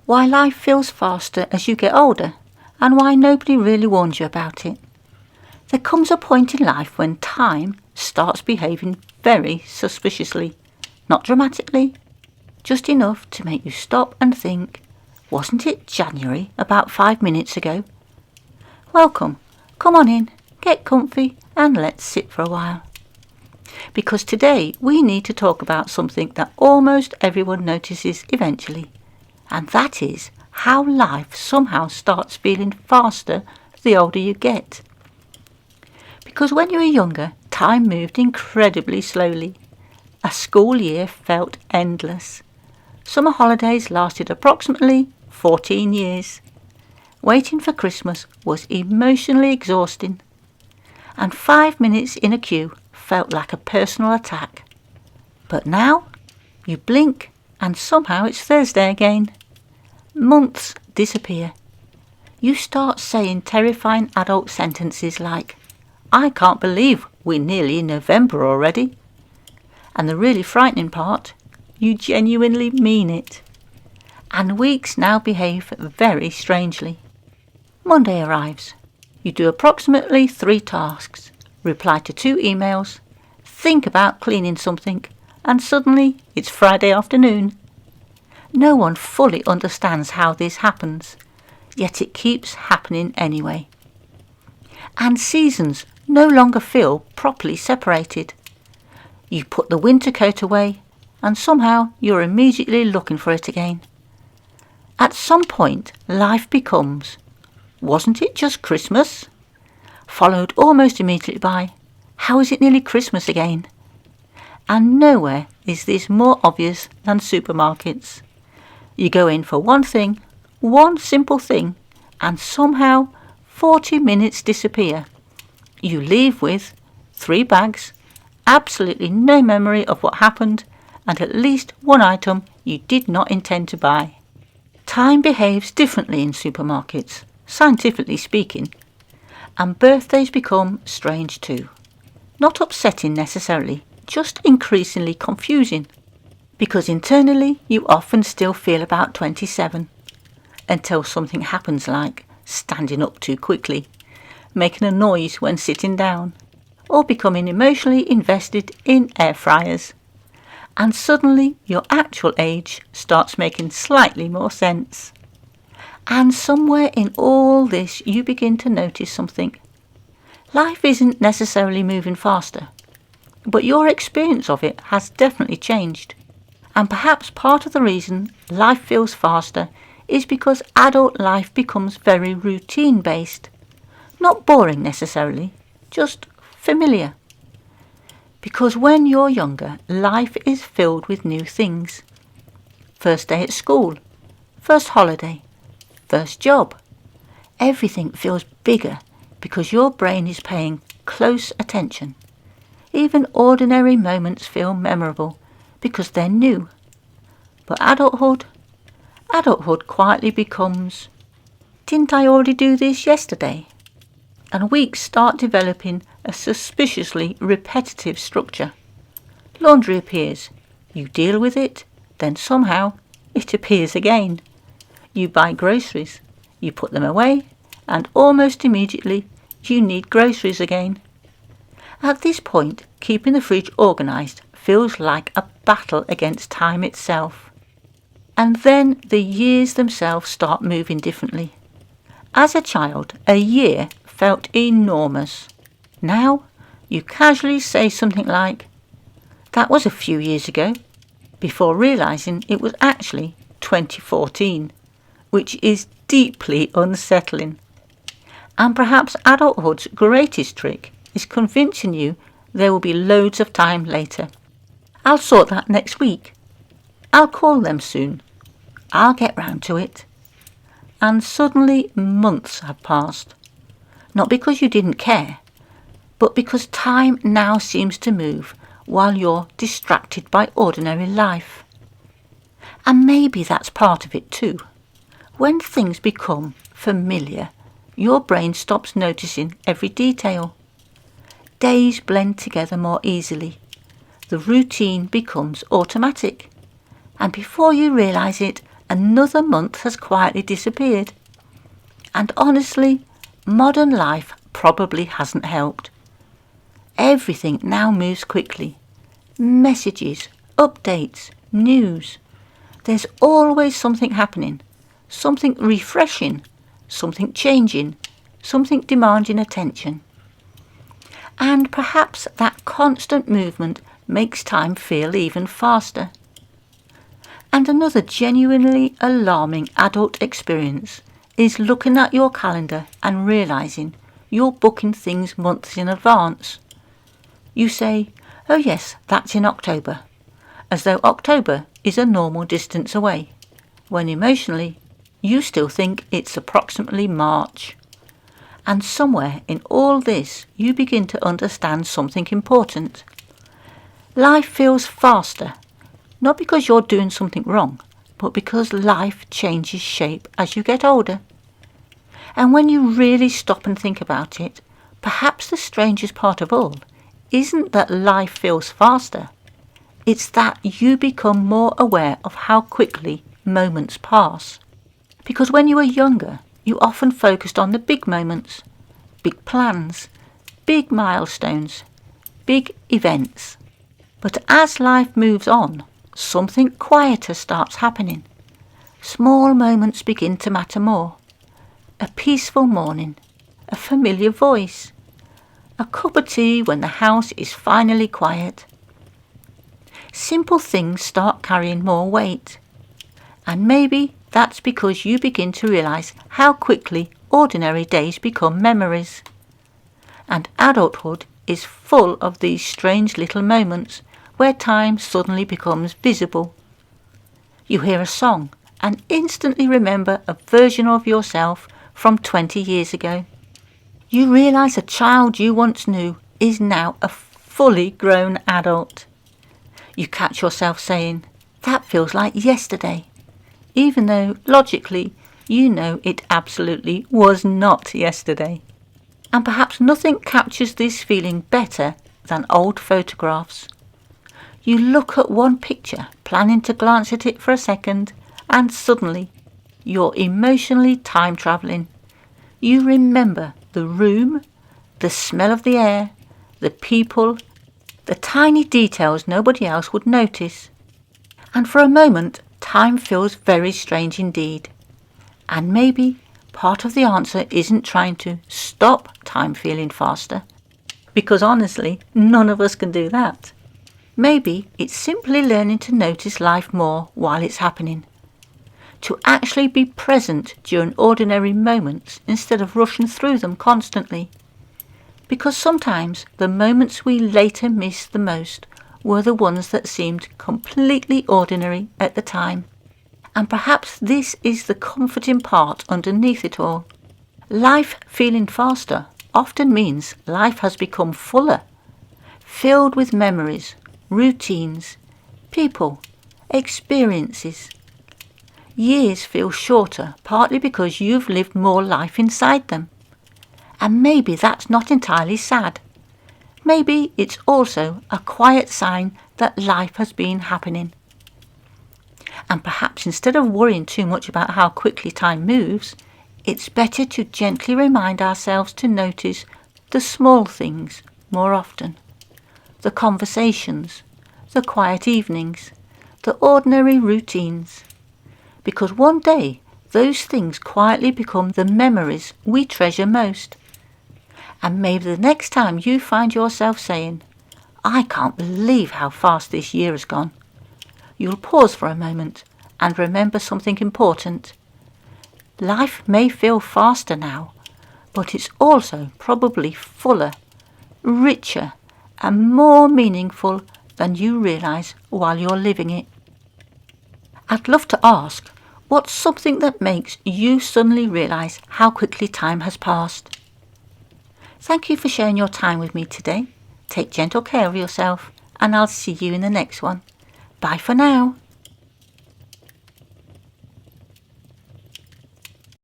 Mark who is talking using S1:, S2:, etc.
S1: why life feels faster as you get older, and why nobody really warns you about it. There comes a point in life when time starts behaving very suspiciously. Not dramatically, just enough to make you stop and think, wasn't it January about 5 minutes ago? Welcome, come on in, get comfy and let's sit for a while. Because today we need to talk about something that almost everyone notices eventually, and that is how life somehow starts feeling faster the older you get. Because when you were younger, time moved incredibly slowly. A school year felt endless. Summer holidays lasted approximately 14 years. Waiting for Christmas was emotionally exhausting. And 5 minutes in a queue felt like a personal attack. But now, you blink and somehow it's Thursday again. Months disappear. You start saying terrifying adult sentences like, I can't believe we're nearly in November already. And the really frightening part, you genuinely mean it. And weeks now behave very strangely. Monday arrives. You do approximately 3 tasks, reply to 2 emails, think about cleaning something, and suddenly it's Friday afternoon. No one fully understands how this happens, yet it keeps happening anyway. And seasons no longer feel properly separated. You put the winter coat away, and somehow you're immediately looking for it again. At some point, life becomes, wasn't it just Christmas? Followed almost immediately by, how is it nearly Christmas again? And nowhere is this more obvious than supermarkets. You go in for one thing, one simple thing, and somehow 40 minutes disappear. You leave with 3 bags, absolutely no memory of what happened, and at least one item you did not intend to buy. Time behaves differently in supermarkets, scientifically speaking, and birthdays become strange too. Not upsetting necessarily, just increasingly confusing, because internally you often still feel about 27, until something happens like standing up too quickly, making a noise when sitting down, or becoming emotionally invested in air fryers. And suddenly your actual age starts making slightly more sense. And somewhere in all this you begin to notice something. Life isn't necessarily moving faster, but your experience of it has definitely changed. And perhaps part of the reason life feels faster is because adult life becomes very routine-based. Not boring necessarily, just familiar. Because when you're younger, life is filled with new things. First day at school, first holiday, first job. Everything feels bigger because your brain is paying close attention. Even ordinary moments feel memorable because they're new. But adulthood quietly becomes, didn't I already do this yesterday? And weeks start developing a suspiciously repetitive structure. Laundry appears, you deal with it, then somehow it appears again. You buy groceries, you put them away, and almost immediately you need groceries again. At this point, keeping the fridge organised feels like a battle against time itself. And then the years themselves start moving differently. As a child, a year felt enormous. Now, you casually say something like, that was a few years ago, before realising it was actually 2014, which is deeply unsettling. And perhaps adulthood's greatest trick is convincing you there will be loads of time later. I'll sort that next week. I'll call them soon. I'll get round to it. And suddenly months have passed. Not because you didn't care, but because time now seems to move while you're distracted by ordinary life. And maybe that's part of it too. When things become familiar, your brain stops noticing every detail. Days blend together more easily. The routine becomes automatic. And before you realise it, another month has quietly disappeared. And honestly, modern life probably hasn't helped. Everything now moves quickly. Messages, updates, news. There's always something happening, something refreshing, something changing, something demanding attention. And perhaps that constant movement makes time feel even faster. And another genuinely alarming adult experience is looking at your calendar and realising you're booking things months in advance. You say, "Oh yes, that's in October," as though October is a normal distance away, when emotionally you still think it's approximately March. And somewhere in all this you begin to understand something important. Life feels faster, not because you're doing something wrong, but because life changes shape as you get older. And when you really stop and think about it, perhaps the strangest part of all isn't that life feels faster. It's that you become more aware of how quickly moments pass. Because when you were younger, you often focused on the big moments, big plans, big milestones, big events. But as life moves on, something quieter starts happening. Small moments begin to matter more. A peaceful morning, a familiar voice, a cup of tea when the house is finally quiet. Simple things start carrying more weight. And maybe that's because you begin to realise how quickly ordinary days become memories. And adulthood is full of these strange little moments where time suddenly becomes visible. You hear a song and instantly remember a version of yourself from 20 years ago. You realise a child you once knew is now a fully grown adult. You catch yourself saying, "That feels like yesterday," even though logically you know it absolutely was not yesterday. And perhaps nothing captures this feeling better than old photographs. You look at one picture, planning to glance at it for a second, and suddenly you're emotionally time travelling. You remember the room, the smell of the air, the people, the tiny details nobody else would notice. And for a moment, time feels very strange indeed. And maybe part of the answer isn't trying to stop time feeling faster, because honestly, none of us can do that. Maybe it's simply learning to notice life more while it's happening. To actually be present during ordinary moments instead of rushing through them constantly. Because sometimes the moments we later miss the most were the ones that seemed completely ordinary at the time. And perhaps this is the comforting part underneath it all. Life feeling faster often means life has become fuller, filled with memories, routines, people, experiences. Years feel shorter partly because you've lived more life inside them. And maybe that's not entirely sad. Maybe it's also a quiet sign that life has been happening. And perhaps instead of worrying too much about how quickly time moves, it's better to gently remind ourselves to notice the small things more often. The conversations, the quiet evenings, the ordinary routines. Because one day those things quietly become the memories we treasure most. And maybe the next time you find yourself saying, "I can't believe how fast this year has gone," you'll pause for a moment and remember something important. Life may feel faster now, but it's also probably fuller, richer, and more meaningful than you realise while you're living it. I'd love to ask, what's something that makes you suddenly realise how quickly time has passed? Thank you for sharing your time with me today. Take gentle care of yourself, and I'll see you in the next one. Bye for now.